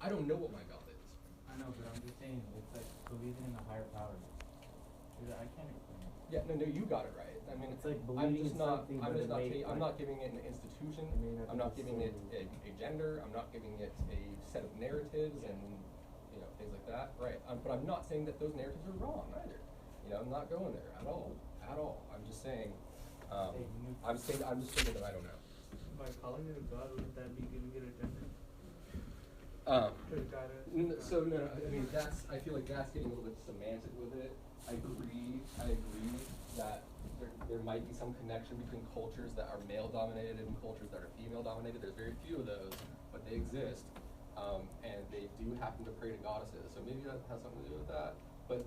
I don't know what my God is. I know, but I'm just saying, it's like believing in a higher power. I can't explain it. Yeah, no, you got it right. I mean, it's like I'm believing just in not. something, I'm but just it not. may, I'm like, not giving it an institution. it may not I'm be not the giving it same. a gender. I'm not giving it a set of narratives and things like that. Right. But I'm not saying that those narratives are wrong either. I'm not going there at all. At all. I'm just saying. I'm just saying that I don't know. By calling it a God, would that be giving it a gender? So no, I mean I feel like that's getting a little bit semantic with it. I agree that there might be some connection between cultures that are male dominated and cultures that are female dominated. There's very few of those, but they exist, and they do happen to pray to goddesses. So maybe that has something to do with that. But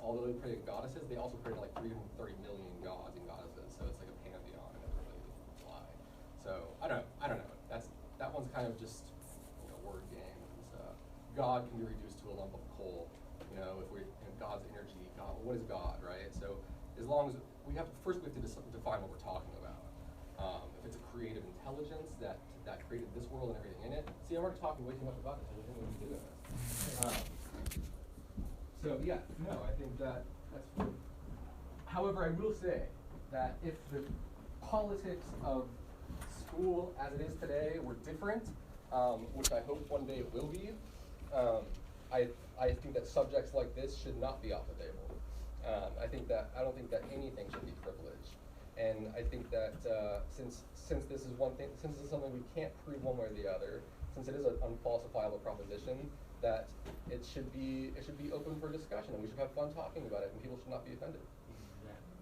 although they pray to goddesses, they also pray to like 330 million gods and goddesses. So it's like a pantheon, and it doesn't really fly. So I don't know. That one's kind of just word game and stuff. God can be reduced to a lump of coal. If we God's energy, God, what is God, right? So as long as we have to define what we're talking about. If it's a creative intelligence that created this world and everything in it. See, I'm already talking way too much about this. I didn't want to do this. So yeah, no, I think that's true. However, I will say that if the politics of school as it is today were different, which I hope one day it will be, I think that subjects like this should not be off the table. I don't think that anything should be privileged, and I think that since this is something we can't prove one way or the other, since it is an unfalsifiable proposition, that it should be open for discussion, and we should have fun talking about it, and people should not be offended. Exactly.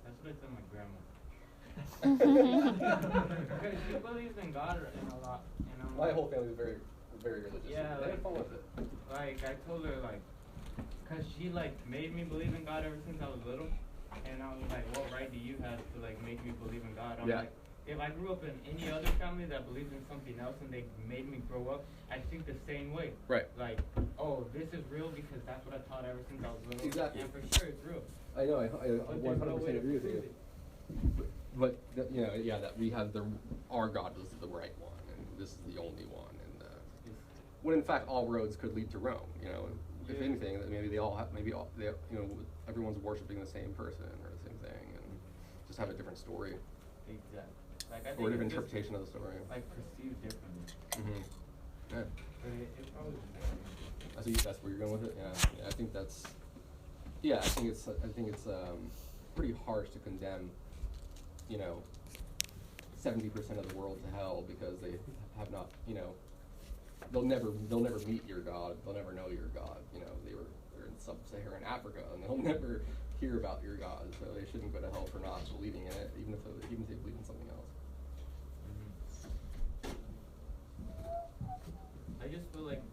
That's what I tell my grandma. Because she believes in God in a lot, My whole family is very, very religious. Yeah, they have fun with it. Like I told her, cause she made me believe in God ever since I was little, and I was like, what right do you have to make me believe in God? I'm like, if I grew up in any other family that believed in something else and they made me grow up, I think the same way. Right. Like, oh, this is real because that's what I thought ever since I was little. Exactly. And for sure it's real. I know. I 100% agree with you. But that we have our God is the right one, and this is the only one, and when in fact all roads could lead to Rome. If anything, maybe everyone's worshiping the same person or the same thing, and just have a different story. Exactly. Or a different interpretation of the story. Perceived differently. Mm-hmm. Yeah. But it probably. That's where you're going with it. Yeah. I think that's. Yeah, I think it's pretty harsh to condemn 70% of the world to hell because they have not, they'll never meet your God. They'll never know your God. They're in sub-Saharan Africa and they'll never hear about your God. So they shouldn't go to hell for not believing in it, even if they believe in something else. I just feel like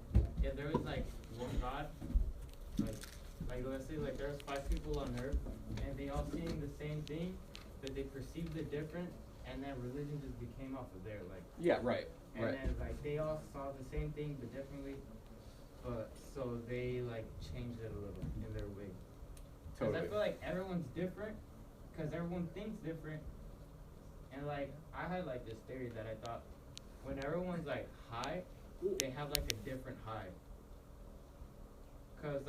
if there was one God, let's say there's 5 people on earth and they all seeing the same thing, but they perceived it different, and then religion just became off of there, Yeah, right. And then they all saw the same thing but differently, but so they changed it a little in their way. Because I feel like everyone's different, because everyone thinks different, and I had this theory that I thought when everyone's high, they have a different high. Because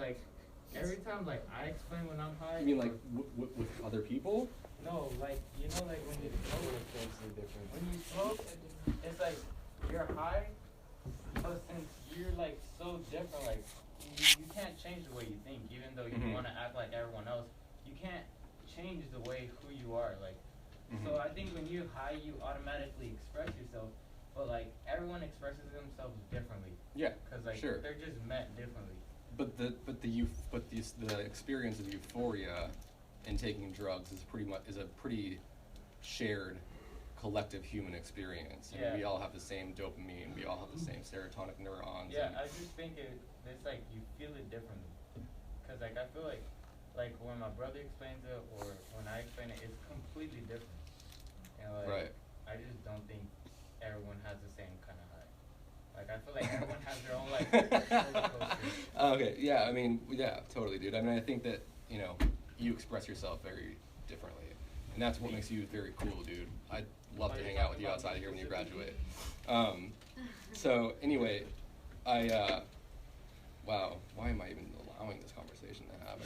every time I explain when I'm high. You mean with other people? No, when you smoke, when you smoke, it's you're high, but since you're so different, you can't change the way you think, even though you want to act like everyone else. You can't change the way who you are, So I think when you're high, you automatically express yourself, but everyone expresses themselves differently. Yeah, because sure. They're just met differently. But the experience of euphoria in taking drugs is a pretty shared collective human experience. Yeah. We all have the same dopamine. We all have the same serotonin neurons. Yeah, I just think it's you feel it differently. Because I feel like when my brother explains it or when I explain it, it's completely different. And right. I just don't think everyone has the same kind of high. I feel like everyone has their own roller coaster. Okay, yeah, totally, dude. I think that, you express yourself very differently. And that's what makes you very cool, dude. I love to hang out with you outside of here when you graduate. So anyway, wow, why am I even allowing this conversation to happen?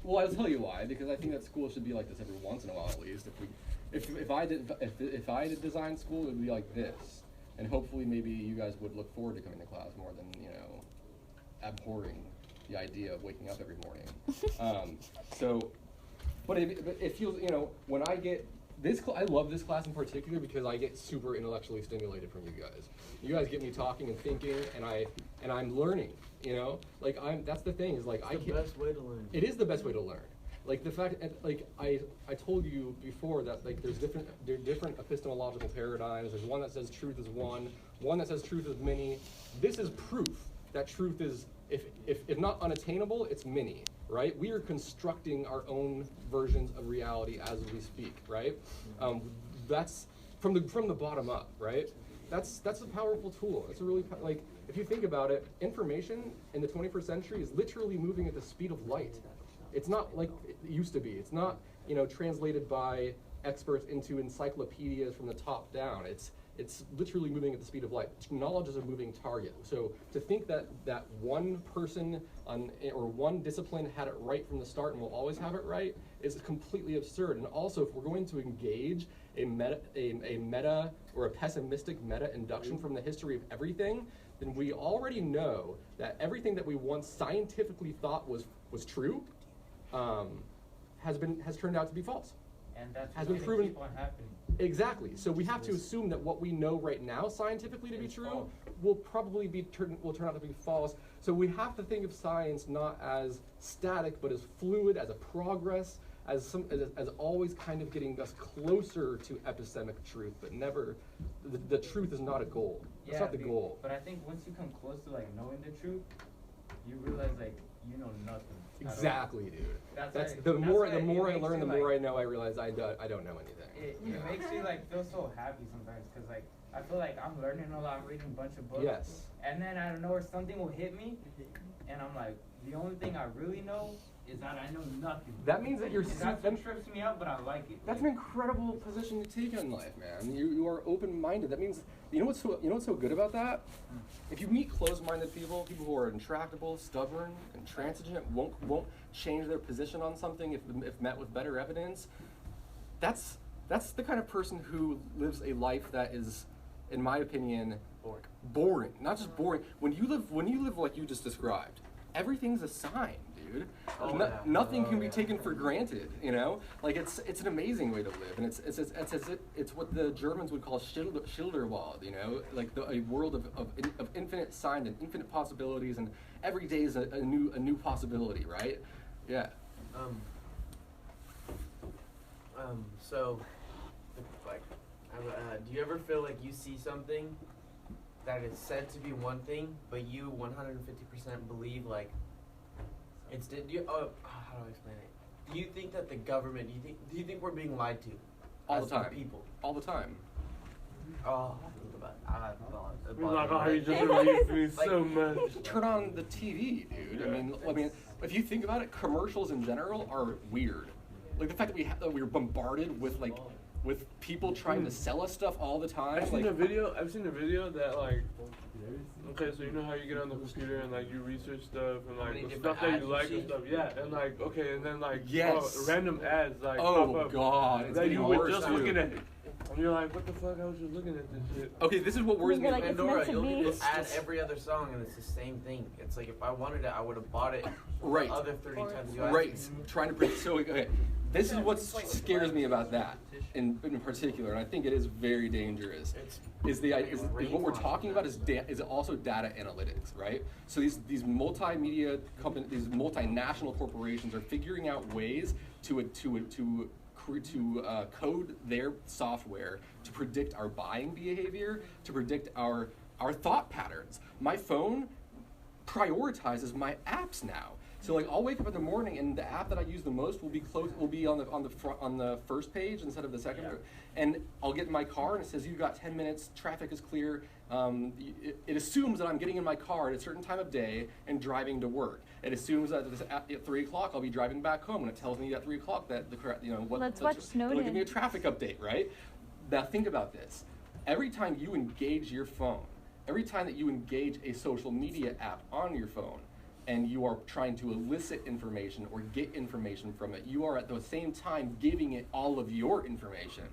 Well, I'll tell you why, because I think that school should be like this every once in a while at least. If I did design school, it would be like this, and hopefully maybe you guys would look forward to coming to class more than abhorring the idea of waking up every morning. But it feels, when I get this, I love this class in particular because I get super intellectually stimulated from you guys. You guys get me talking and thinking, and I'm learning. That's the thing is like it's the best way to learn. It is the best way to learn. Like the fact, like I told you before that like there's different epistemological paradigms. There's one that says truth is one that says truth is many. This is proof that truth is, if not unattainable, it's many, right? We are constructing our own versions of reality as we speak, right? That's from the bottom up, right? That's a powerful tool. It's a really like if you think about it, information in the 21st century is literally moving at the speed of light. It's not like it used to be. It's not translated by experts into encyclopedias from the top down. It's literally moving at the speed of light. Knowledge is a moving target. So to think that one person or one discipline had it right from the start and will always have it right is completely absurd. And also, if we're going to engage a meta or a pessimistic meta induction from the history of everything, then we already know that everything that we once scientifically thought was true has turned out to be false. And that's has been proven keep on happening. Exactly. So we have to assume that what we know right now scientifically to be true will probably turn out to be false. So we have to think of science not as static, but as fluid, as a progress, as always kind of getting us closer to epistemic truth, but never, the truth is not a goal. That's not the goal. But I think once you come close to like knowing the truth, you realize like you know nothing. Exactly, dude. That's the more I learn, the more I know. I realize I don't know anything. It makes me like feel so happy sometimes because like I feel like I'm learning a lot, I'm reading a bunch of books. Yes. And then I don't know where something will hit me, and I'm like, the only thing I really know is that I know nothing. That means that that trips me out, but I like it. That's an incredible position to take in life, man. You are open-minded. That means what's so good about that? If you meet closed-minded people who are intractable, stubborn, intransigent, won't change their position on something if met with better evidence, that's the kind of person who lives a life that is, in my opinion, boring. Not just boring. When you live like you just described, everything's a sign, dude. Nothing can be taken for granted. Like it's an amazing way to live, and it's what the Germans would call Schilderwald. Like a world of infinite signs and infinite possibilities, and every day is a new possibility, right? Yeah. So, like, do you ever feel like you see something that is said to be one thing, but you 150% believe like it's how do I explain it? Do you think that the government? Do you think we're being lied to? All the time. People. All the time. Oh, you just relieved me so much. Turn on the TV, dude. I mean, if you think about it, commercials in general are weird. Like the fact that we're bombarded with people trying to sell us stuff all the time. I've seen a video that like, okay, so you know how you get on the computer and like you research stuff and like the stuff that you like and stuff, yeah, and like okay, and then like random ads like pop up god, that you were just looking at it. And you're like, what the fuck? I was just looking at this shit. Okay, this is what worries me. Like, Pandora, you'll get this ad every other song, and it's the same thing. It's like if I wanted it, I would have bought it. Right. The other 30 times. Right. Trying to okay. This is what scares me about that in particular, and I think it is very dangerous. Is what we're talking about is also data analytics, right? So these multimedia companies, these multinational corporations are figuring out ways to code their software to predict our buying behavior, to predict our thought patterns. My phone prioritizes my apps now. So like I'll wake up in the morning and the app that I use the most will be on the first page instead of the second. Yeah. And I'll get in my car and it says you've got 10 minutes, traffic is clear. It assumes that I'm getting in my car at a certain time of day and driving to work. It assumes that at 3 o'clock I'll be driving back home, and it tells me at 3 o'clock that Let's watch Snowden. It'll give me a traffic update, right? Now think about this. Every time you engage your phone, every time that you engage a social media app on your phone, and you are trying to elicit information or get information from it, you are at the same time giving it all of your information.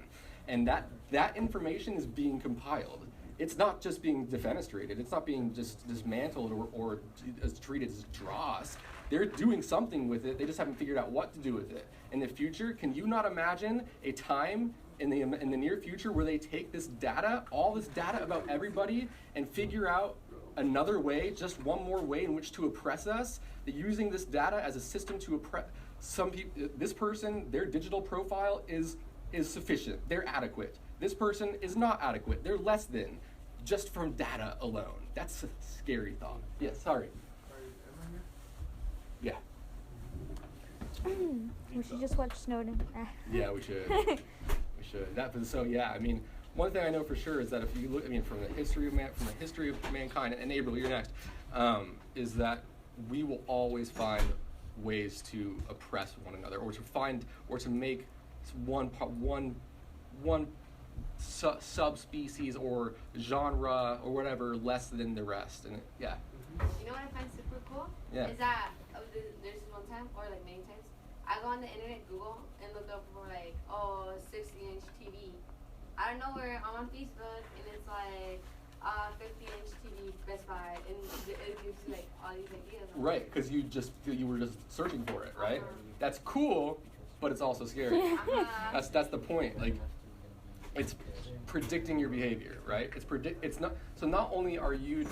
And that information is being compiled. It's not just being defenestrated. It's not being just dismantled or treated as dross. They're doing something with it. They just haven't figured out what to do with it. In the future, can you not imagine a time in the near future where they take this data, all this data about everybody, and figure out another way, just one more way in which to oppress us? They're using this data as a system to oppress some people. This person, their digital profile is sufficient. They're adequate. This person is not adequate. They're less than, just from data alone. That's a scary thought. Yes, sorry. Yeah. We should just watch Snowden. Yeah, we should. We should. So yeah, I mean, one thing I know for sure is that if you look, I mean, from the history of mankind, and April, you're next, is that we will always find ways to oppress one another, or to make one subspecies or genre or whatever less than the rest. And yeah. You know what I find super cool? Yeah. Is that there's this one time, or like many times, I go on the internet, Google, and look up for like 60-inch TV. I don't know where I'm on Facebook, and it's like 50-inch TV Best Buy, and it gives you like all these ideas. Right, because you were just searching for it, right? That's cool, but it's also scary. That's the point. Like, it's predicting your behavior, right? It's not. So not only are you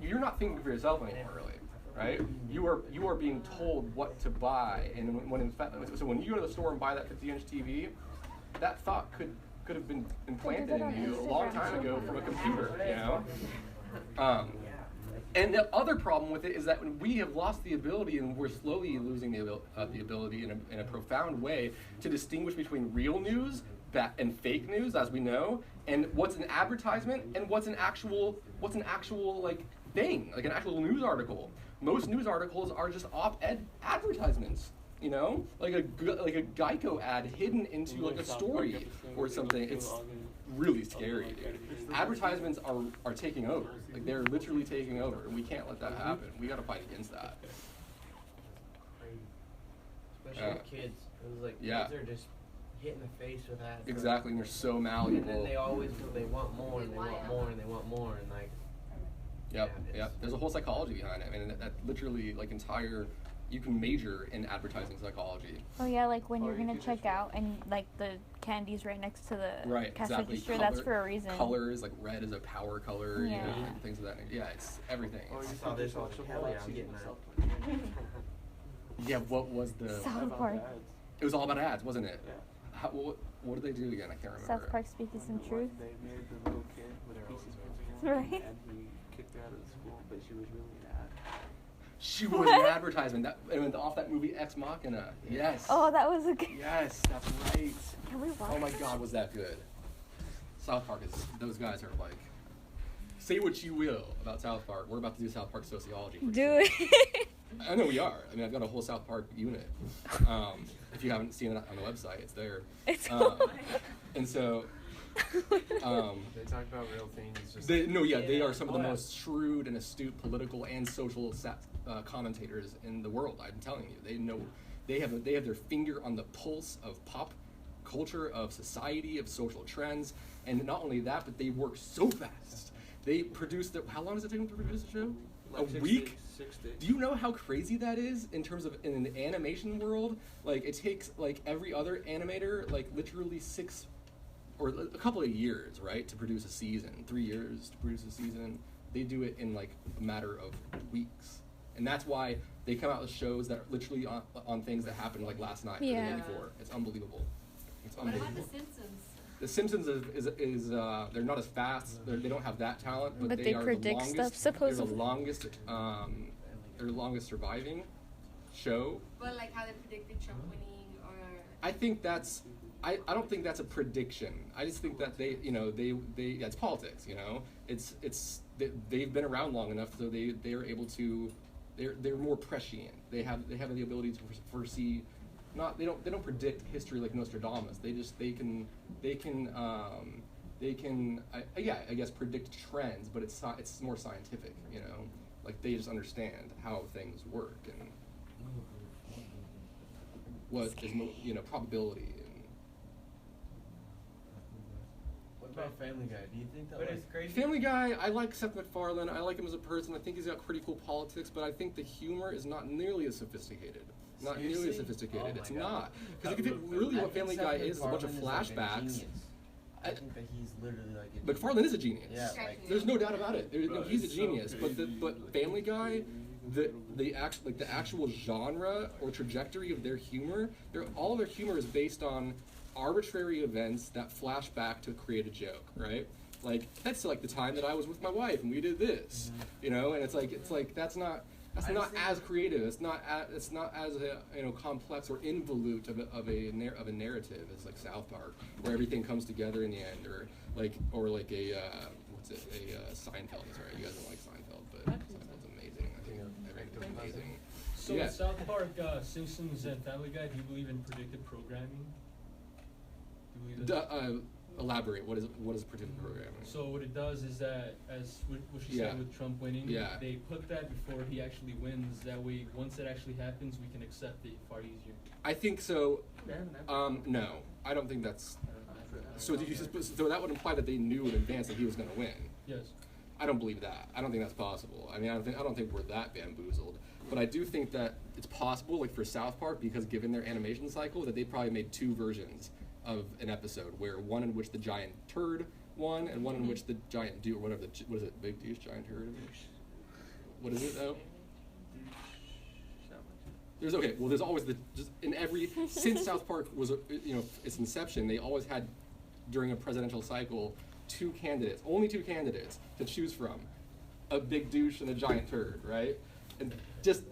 you're not thinking for yourself anymore, really, right? You are being told what to buy, and when in fact, so when you go to the store and buy that 50-inch TV, that thought could have been implanted in you a long time ago from a computer, you know. And the other problem with it is that when we have lost the ability, and we're slowly losing the ability in a profound way to distinguish between real news and fake news, as we know, and what's an advertisement and what's an actual like thing, like an actual news article. Most news articles are just op-ed advertisements, you know, like a Geico ad hidden into like a story or something. It's really scary, dude. Advertisements are taking over. Like, they're literally taking over, and we can't let that happen. We got to fight against that. Especially with kids. It was like kids are just hit in the face with ads. Exactly, and you're so malleable. And then they always feel they want more, and they want more, and they want more, and like. Yep. There's a whole psychology behind it. I mean, that literally, like, you can major in advertising psychology. Oh yeah, like when you're gonna check out and like the candy's right next to the cash register. That's for a reason. Colors, like red is a power color, yeah. You know, things of that nature. Yeah, it's everything. Oh, you saw this on hell yeah, I'm getting that. Yeah, what was the South Park? It was all about ads, wasn't it? Yeah. What did they do again? I can't remember. South Park speaking some truth. They made the little kid with pieces Right. and he kicked her out of the school, but she was really an ad. She was an advertisement. It went off that movie Ex Machina. Yes. Oh, that was a good. Yes, that's right. Can we watch? Oh my God, was that good? South Park those guys are like. Say what you will about South Park. We're about to do South Park sociology. Do it. I know we are. I mean, I've got a whole South Park unit. If you haven't seen it on the website, it's there. It's and so. They talk about real things. They are some of the most shrewd and astute political and social commentators in the world. I'm telling you, they have their finger on the pulse of pop culture, of society, of social trends, and not only that, but they work so fast. They produce how long does it take them to produce a show? Like a week? 6 days. Do you know how crazy that is in terms of in the animation world? Like, it takes like every other animator like literally 6 or a couple of years, right, to produce a season. 3 years to produce a season. They do it in like a matter of weeks, and that's why they come out with shows that are literally on things that happened like last night or the day before. It's unbelievable. What about The Simpsons? The Simpsons is they're not as fast. They don't have that talent, but they are predict the longest, stuff supposedly. They're the longest surviving show. But like how they predicted Trump winning, or I think that's. I don't think that's a prediction. I just think that they yeah, it's politics. They've been around long enough, so they are able to. They're more prescient. They have the ability to foresee. They don't predict history like Nostradamus. They can I guess predict trends, but it's more scientific. Like they just understand how things work and what is probability. What about Family Guy? Do you think that? But it's crazy. Family Guy, I like Seth MacFarlane. I like him as a person. I think he's got pretty cool politics, but I think the humor is not nearly as sophisticated. Not nearly as sophisticated. It's not. Because if it really what Family Guy is a bunch of flashbacks. I think that he's literally like a MacFarlane is a genius. Yeah, there's no doubt about it. He's a genius. But Family Guy, the actual genre or trajectory of their humor, all of their humor is based on arbitrary events that flash back to create a joke, right? Like that's like the time that I was with my wife and we did this, and it's like that's not as creative. It's not as complex or involute of a narrative as like South Park, where everything comes together in the end, or like Seinfeld. Sorry, you guys don't like Seinfeld, but Seinfeld's amazing. I think everything's amazing. So in South Park, Simpsons, and Family Guy, do you believe in predictive programming? Elaborate. What is predictive programming? So what it does is that, as what she said with Trump winning, they put that before he actually wins. That way, once it actually happens, we can accept it far easier. I think so. No, I don't think that's. So that would imply that they knew in advance that he was going to win. Yes. I don't believe that. I don't think that's possible. I mean, I don't think we're that bamboozled. But I do think that it's possible, like for South Park, because given their animation cycle, that they probably made two versions of an episode, where one in which the giant turd won, and one in which the giant dude, or whatever, what is it, big douche, giant turd? What is it though? There's always since South Park was its inception, they always had during a presidential cycle only two candidates to choose from, a big douche and a giant turd, right? And just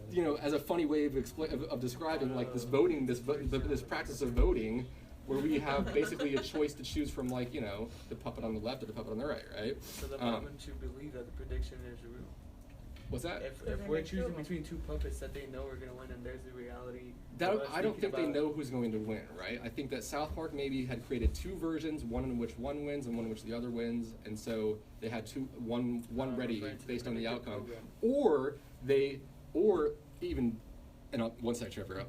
as a funny way of describing like this voting, this practice of voting, where we have basically a choice to choose from, like, the puppet on the left or the puppet on the right? So the moment you believe that the prediction is real. What's that? If we're choosing between two puppets that they know are going to win and there's the reality. I don't think they know who's going to win, right? I think that South Park maybe had created two versions, one in which one wins and one in which the other wins, and so they had one ready based on the outcome. Or even, and one second, Trevor,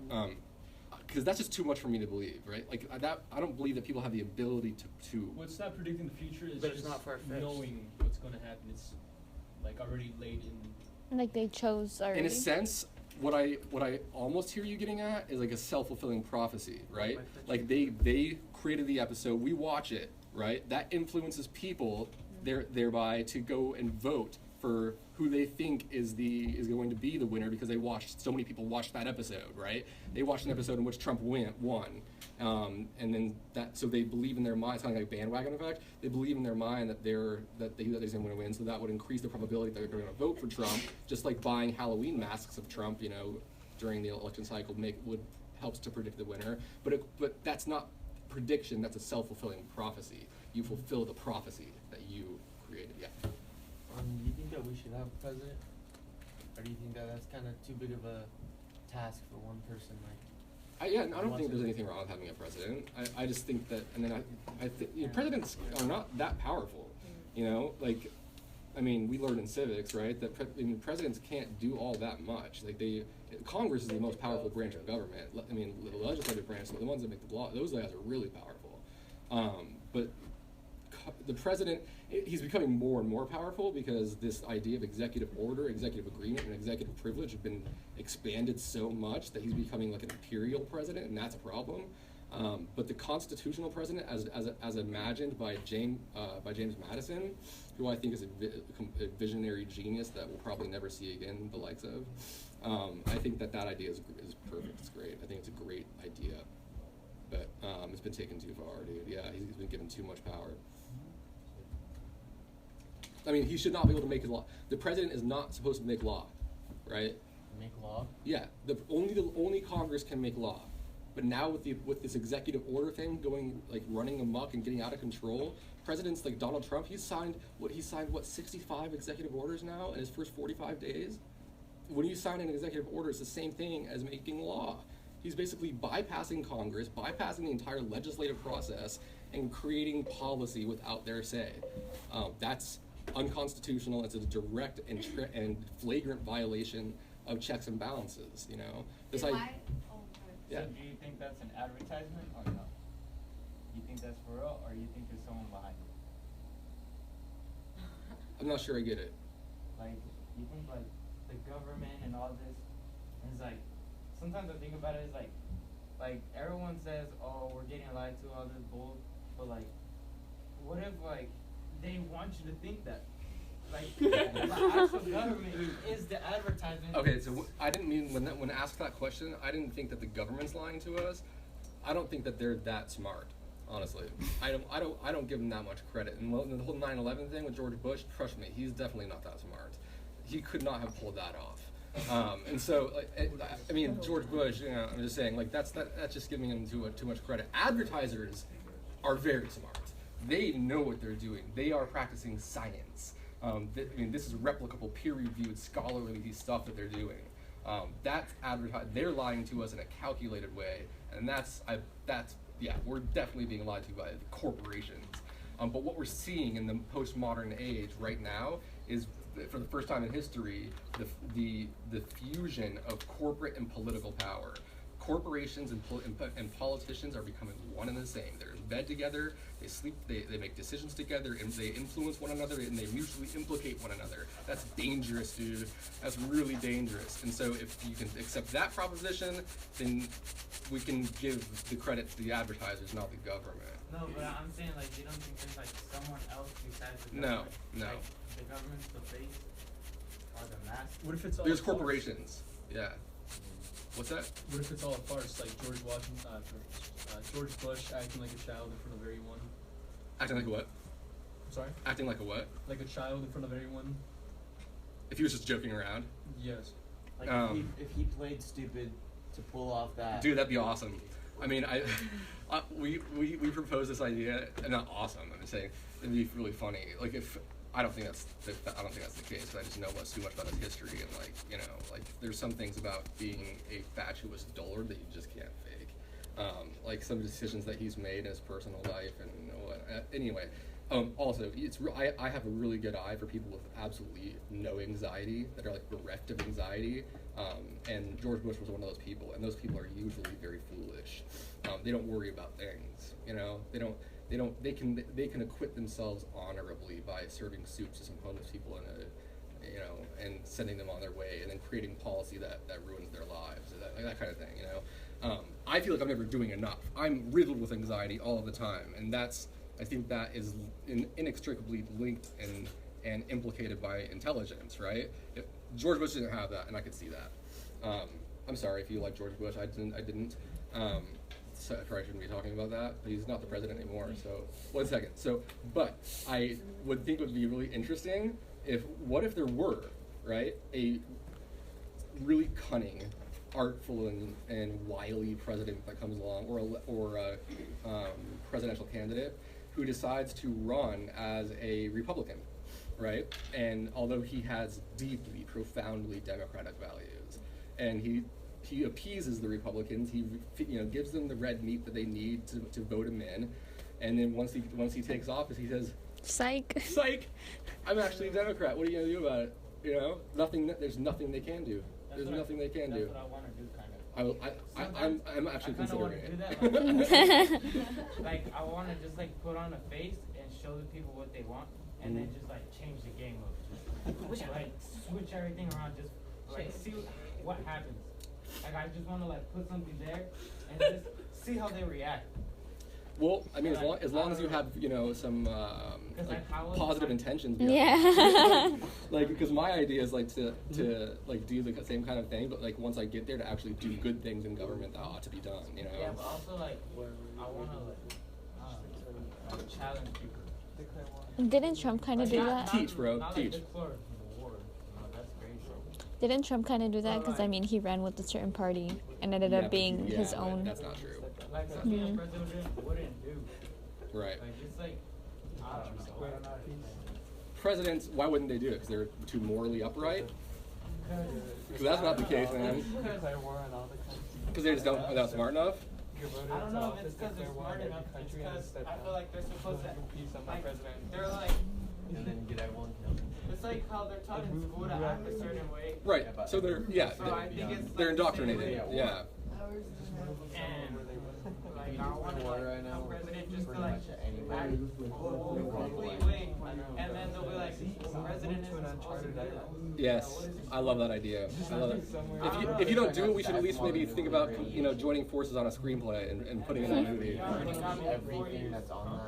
because that's just too much for me to believe, right? Like I don't believe that people have the ability to. Well, it's not predicting the future. It's but just it's not far-fetched. Knowing what's going to happen. It's like already laid in. Like they chose already. In a sense, what I almost hear you getting at is like a self-fulfilling prophecy, right? Like they created the episode, we watch it, right? That influences people thereby to go and vote for who they think is going to be the winner, because so many people watched that episode, right? They watched an episode in which Trump won, and then so they believe in their mind. It's kind of like a bandwagon effect. They believe in their mind that he's going to win, so that would increase the probability that they're going to vote for Trump. Just like buying Halloween masks of Trump, during the election cycle helps to predict the winner. But that's not prediction. That's a self-fulfilling prophecy. You fulfill the prophecy that you created. Yeah. Do you think that we should have a president, or do you think that that's kind of too big of a task for one person? I don't think there's anything wrong with having a president. I just think that, and then presidents are not that powerful. I mean, we learned in civics, right, that presidents can't do all that much. Congress is the most powerful branch of government. I mean, the legislative branch, the ones that make the law, those guys are really powerful. But the president, he's becoming more and more powerful because this idea of executive order, executive agreement, and executive privilege have been expanded so much that he's becoming like an imperial president, and that's a problem. But the constitutional president, as imagined by James Madison, who I think is a visionary genius that we'll probably never see again the likes of, I think that idea is perfect. It's great. I think it's a great idea, but it's been taken too far, dude. Yeah, he's been given too much power. I mean, he should not be able to make law. The president is not supposed to make law, right? make law? Yeah, the only Congress can make law. But now with this executive order thing going, like, running amok and getting out of control, presidents like Donald Trump, he signed 65 executive orders now in his first 45 days? When you sign an executive order, it's the same thing as making law. He's basically bypassing Congress, bypassing the entire legislative process, and creating policy without their say. That's unconstitutional. It's a direct and flagrant violation of checks and balances, you know? Yeah. So do you think that's an advertisement or no? You think that's for real, or you think there's someone behind it? I'm not sure I get it. Like, you think like the government and all this, and it's like, sometimes I think about it, it's like everyone says, oh, we're getting lied to, all this bull, but like, what if like they want you to think that? Like, the actual government is the advertisement. Okay, so I didn't mean, when asked that question, I didn't think that the government's lying to us. I don't think that they're that smart, honestly. I don't give them that much credit. And the whole 9/11 thing with George Bush, trust me, he's definitely not that smart. He could not have pulled that off. And so, I mean, George Bush, you know, I'm just saying, like, that's just giving him too much credit. Advertisers are very smart. They know what they're doing. They are practicing science. I mean, this is replicable, peer-reviewed, scholarly stuff that they're doing. That's they're lying to us in a calculated way, and we're definitely being lied to by the corporations. But what we're seeing in the postmodern age right now is, for the first time in history, the fusion of corporate and political power. Corporations and politicians are becoming one and the same. They're in bed together, they sleep, they make decisions together, and they influence one another, and they mutually implicate one another. That's dangerous, dude. That's really dangerous. And so if you can accept that proposition, then we can give the credit to the advertisers, not the government. No, but I'm saying, like, you don't think there's like someone else besides the No, government? no. Like, the government's the face or the mask? What if it's all There's a farce? corporations. Yeah. What's that? What if it's all a farce, like George Bush acting like a child in front of everyone? Acting like a what? I'm sorry? Acting like a what? Like a child in front of everyone? If he was just joking around? Yes. Like if he played stupid to pull off that. Dude, that'd be awesome. I mean, we proposed this idea, and not awesome. I'm just saying it'd be really funny. Like, if I don't think that's the case. But I just know too much about his history, and, like, you know, like, there's some things about being a fatuous dullard that you just can't fake. Like some decisions that he's made in his personal life, and, you know what. Anyway, also, I have a really good eye for people with absolutely no anxiety, that are, like, bereft of anxiety. And George Bush was one of those people, and those people are usually very foolish. They don't worry about things, you know. They can acquit themselves honorably by serving soup to some homeless people and sending them on their way, and then creating policy that ruins their lives, that kind of thing, you know. I feel like I'm never doing enough. I'm riddled with anxiety all the time, and I think that is inextricably linked and implicated by intelligence, right? George Bush didn't have that, and I could see that. I'm sorry if you like George Bush. I didn't. So I probably shouldn't be talking about that, but he's not the president anymore, so 1 second. But I would think it would be really interesting what if there were, right, a really cunning, artful, and wily president that comes along, or a presidential candidate who decides to run as a Republican, right? And although he has deeply, profoundly democratic values, and he appeases the Republicans. He gives them the red meat that they need to vote him in, and then once he takes office, he says, "Psych! Psych! I'm actually a Democrat. What are you gonna do about it? You know, nothing. There's nothing they can do. There's nothing they can do." That's what I want to do, kind of. I'm actually considering it. Like, I want to just, like, put on a face and show the people what they want, and then just, like, change the game up. Just, like, switch everything around. Just, like, see what happens. Like, I just want to, like, put something there and just see how they react. Well, I mean, as long as you have, you know, some positive intentions. Yeah. Like, because my idea is, like, to like do the same kind of thing, but, like, once I get there, to actually do good things in government that ought to be done. You know. Yeah, but also, like, I want to, like, challenge people. Didn't Trump kind of do that? Teach, bro. Not Teach. Like, declare war. No, that's crazy. Didn't Trump kind of do that? Because I mean, he ran with a certain party and ended up being his own. That's not true. Like something the president wouldn't do. Right. Like it's like I don't know. Presidents, why wouldn't they do it? Because they're too morally upright? Because that's not the case, man. Because they just don't, they're not smart enough? I don't know if it's because they're smart enough. It's because I feel like they're supposed to, like, they're like, And then get everyone killed. it's like how they're taught in school to act a certain way. Right. So they're, So I think it's they're like the same indoctrinated. way. Yeah. And like I want like a president just to like act a complete way, and then they'll be like, president is supposed to do that. Yes, I love that idea. I love it. If you don't do it, we should at least maybe think about joining forces on a screenplay and putting it in a movie. Everything that's on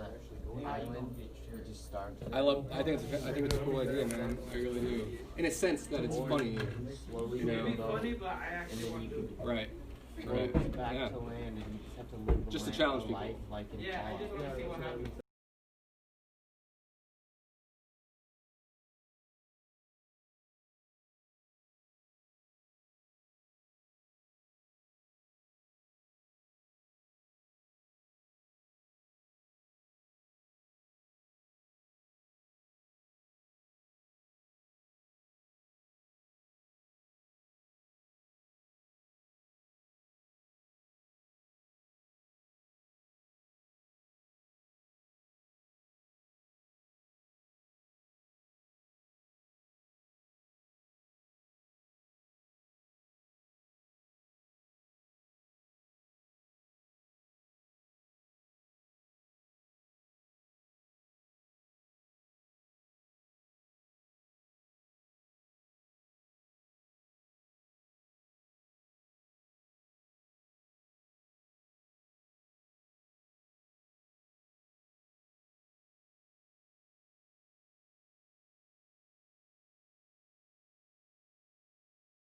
that island, you just start. I think it's a cool idea, man. I really do. In a sense that it's funny. It may be funny, but I actually want to do it. Right. Go back to land and you just have to live the Just to land challenge of people. life, like in Yeah, I just want to see what happens.